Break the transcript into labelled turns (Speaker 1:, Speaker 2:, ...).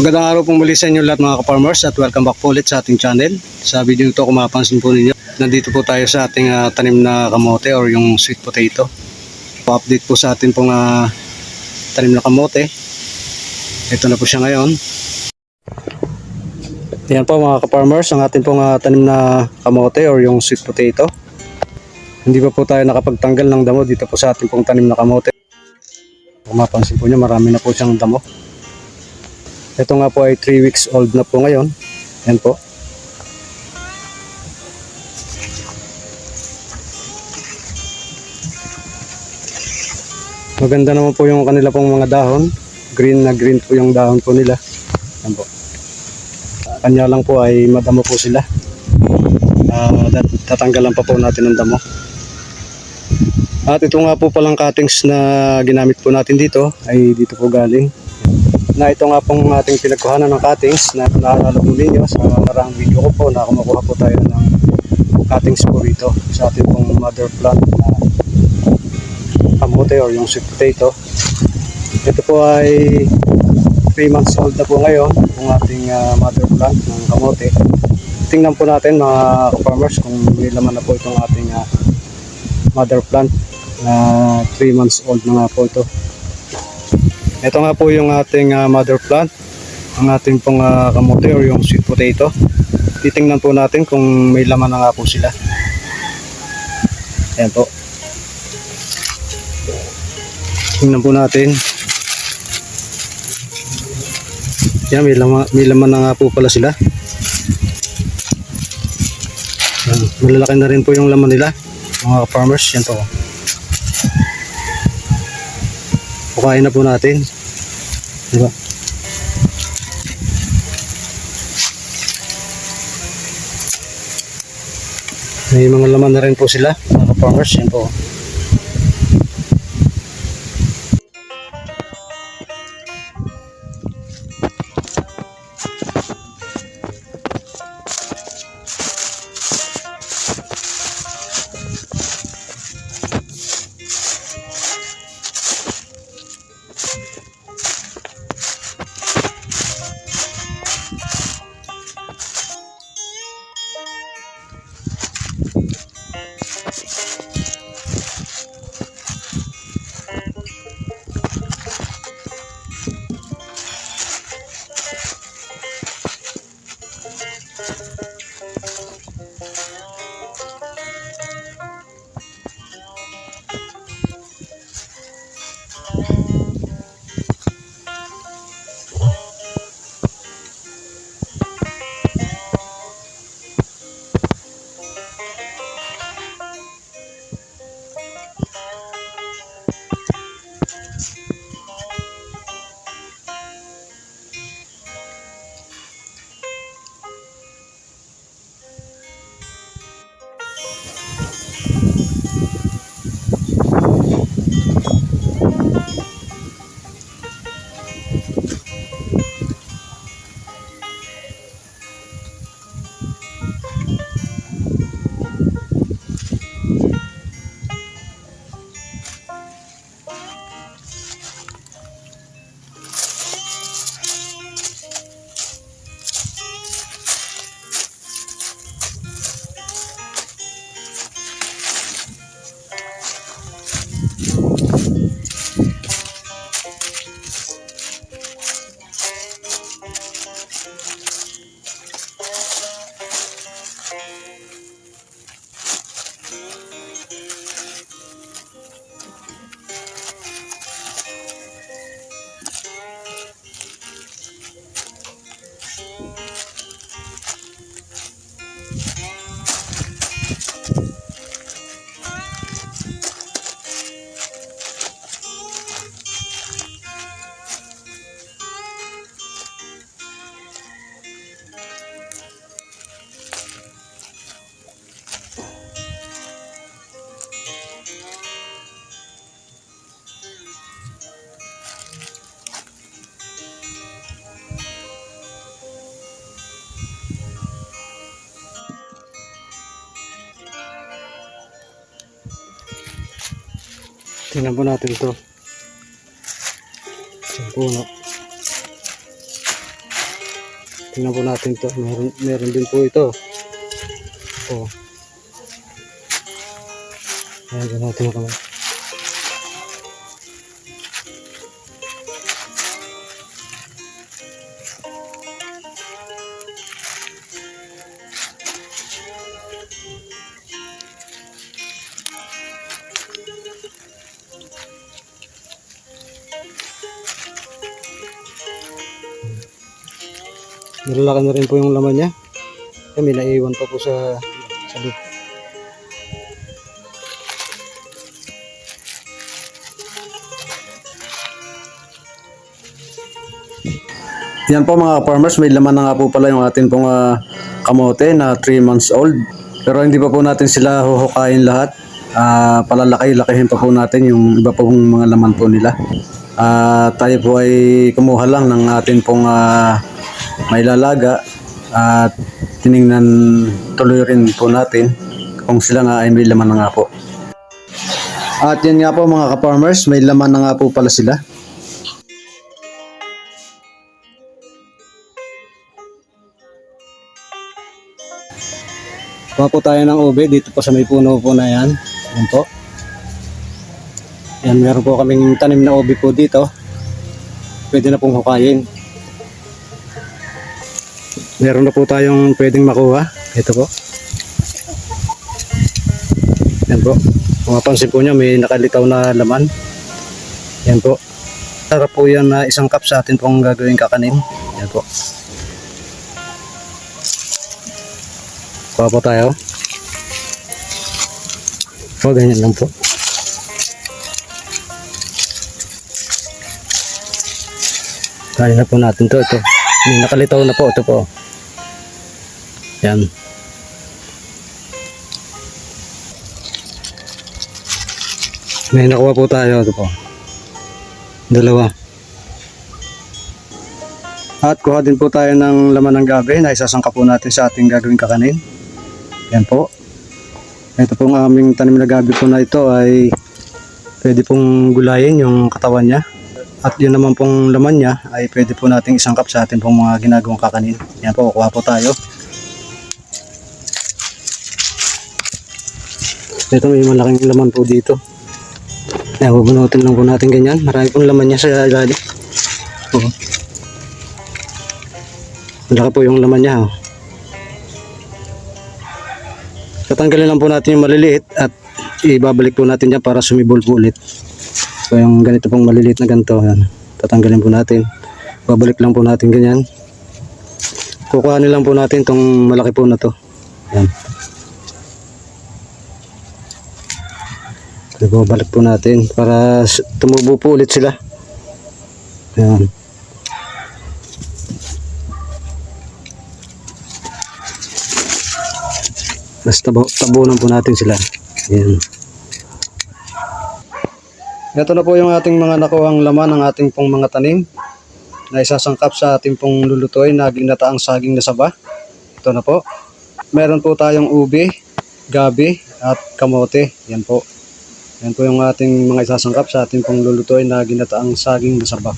Speaker 1: Magandang araw pong muli sa inyo lahat mga ka-farmers at welcome back po ulit sa ating channel. Sa video ito kung mapapansin po ninyo, nandito po tayo sa ating tanim na kamote or yung sweet potato. Pa-update po sa ating pong tanim na kamote. Ito na po siya ngayon. Yan po mga ka-farmers ang ating pong tanim na kamote or yung sweet potato. Hindi pa po tayo nakapagtanggal ng damo dito po sa ating pong tanim na kamote. Kung mapapansin po nyo, marami na po siyang damo. Ito nga po ay 3 weeks old na po ngayon. Yan po. Maganda naman po yung kanila pong mga dahon. Green na green po yung dahon po nila. Yan po. Kanya lang po ay madamo po sila. Tatanggalan pa po natin ng damo. At ito nga po palang cuttings na ginamit po natin dito ay dito po galing. Na ito nga pong ating pinagkuhanan ng cuttings na naalala po ninyo sa nakaraang video ko po na kumukuha po tayo ng cuttings po rito sa ating pong mother plant na kamote or yung sweet potato. Ito po ay 3 months old na po ngayon ang ating mother plant ng kamote. Tingnan po natin mga farmers kung may laman na po itong ating mother plant na 3 months old na nga po ito. Ito nga po yung ating mother plant, ang ating pong kamote or yung sweet potato. Titingnan po natin kung may laman na nga po sila. Ayan po. Tingnan po natin. Yan, may laman na nga po pala sila. Yan, malalaki na rin po yung laman nila, mga farmers. Yan po. Pukain na po natin. Diba? May mga laman na rin po sila, mga farmers. Yan po. Tingnan po natin ito. Isang puno. Tingnan po natin to. Meron din po ito. Oh. Ayan, dyan natin makamay. Malalaki na rin po yung laman niya. May naiwan pa po sa loob. Yan po mga farmers, may laman na nga po pala yung atin pong kamote na 3 months old. Pero hindi pa po natin sila huhukain lahat. Palalaki-lakihin pa po natin yung iba pong mga laman po nila. Tayo po ay kumuha lang ng atin pong may lalaga at tiningnan tuloy rin po natin kung sila nga ay may laman na nga po. At yan nga po mga ka-farmers, may laman na nga po pala sila. Kuha po tayo ng ube dito po sa may puno po na yan. Yan po. Yan, meron po kaming tanim na ube po dito. Pwede na pong hukayin. Meron na po tayong pwedeng makuha. Ito po. Yan po. Kung mapansin po nyo, may nakalitaw na laman. Yan po. Sarap po yan na isang cup sa atin pong gagawin kakanin. Yan po. Kuha po tayo. O, ganyan lang po. Kaya na po natin to. Ito. May nakalitaw na po. Ito po. Yan. May nakuha po tayo. Ito po. Dalawa. At kuha din po tayo ng laman ng gabi na isasangka po natin sa ating gagawing kakanin. Yan po. Ito pong aming tanim na gabi po na ito ay pwede pong gulayin yung katawan niya. At yun naman pong laman niya ay pwede po nating isangkap sa ating pong mga ginagawang kakanin. Yan po, kuha po tayo. Ito may malaking laman po dito. Ayan, bubunutin lang po natin ganyan. Marami pong laman niya sa ilalim. Malaki po yung laman niya. Tatanggalin lang po natin yung maliliit at ibabalik po natin dyan para sumibol po ulit. So yung ganito pong maliliit na ganito, yan, tatanggalin po natin. Babalik lang po natin ganyan. Kukuhanin lang po natin itong malaki po na to. Yan. So, babalik po natin para tumubo po ulit sila. Yan. Basta tabunan po natin sila. Yan. Ito na po yung ating mga nakuhang laman ng ating pong mga tanim na isasangkap sa ating pong lulutuin na ginataang saging na saba. Ito na po. Meron po tayong ube, gabi at kamote. Yan po. Yan po yung ating mga isasangkap sa ating pong lulutuin na ginataang saging na saba.